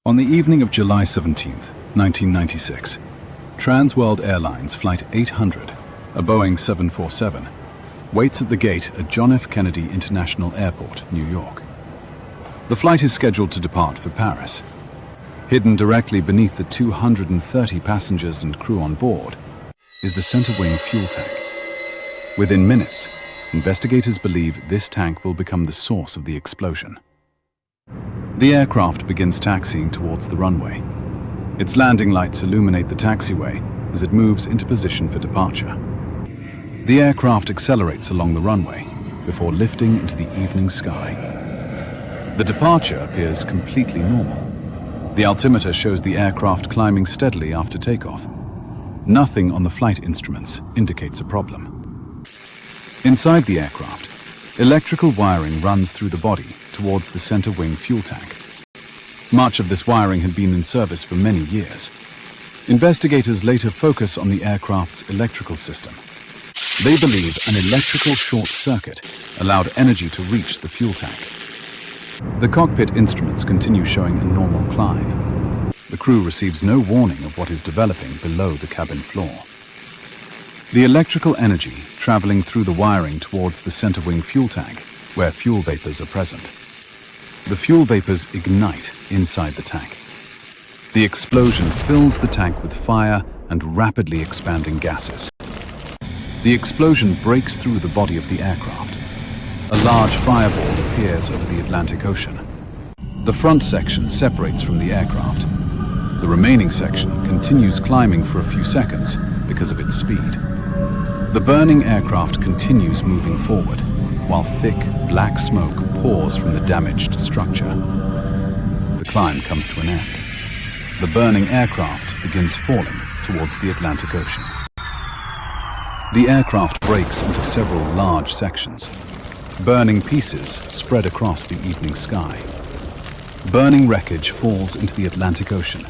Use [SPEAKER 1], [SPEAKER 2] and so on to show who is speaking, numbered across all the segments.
[SPEAKER 1] On the evening of July 17, 1996, Trans-World Airlines Flight 800, a Boeing 747, waits at the gate at John F. Kennedy International Airport, New York. The flight is scheduled to depart for Paris. Hidden directly beneath the 230 passengers and crew on board is the center wing fuel tank. Within minutes, investigators believe this tank will become the source of the explosion. The aircraft begins taxiing towards the runway. Its landing lights illuminate the taxiway as it moves into position for departure. The aircraft accelerates along the runway before lifting into the evening sky. The departure appears completely normal. The altimeter shows the aircraft climbing steadily after takeoff. Nothing on the flight instruments indicates a problem. Inside the aircraft, electrical wiring runs through the body towards the center wing fuel tank. Much of this wiring had been in service for many years. Investigators later focus on the aircraft's electrical system. They believe an electrical short circuit allowed energy to reach the fuel tank. The cockpit instruments continue showing a normal climb. The crew receives no warning of what is developing below the cabin floor. The electrical energy traveling through the wiring towards the center wing fuel tank, where fuel vapors are present. The fuel vapors ignite inside the tank. The explosion fills the tank with fire and rapidly expanding gases. The explosion breaks through the body of the aircraft. A large fireball appears over the Atlantic Ocean. The front section separates from the aircraft. The remaining section continues climbing for a few seconds because of its speed. The burning aircraft continues moving forward, while thick, black smoke pours from the damaged structure. The climb comes to an end. The burning aircraft begins falling towards the Atlantic Ocean. The aircraft breaks into several large sections. Burning pieces spread across the evening sky. Burning wreckage falls into the Atlantic Ocean,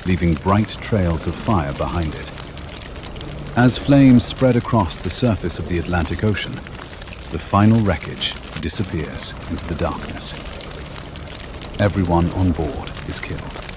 [SPEAKER 1] leaving bright trails of fire behind it. As flames spread across the surface of the Atlantic Ocean, the final wreckage disappears into the darkness. Everyone on board is killed.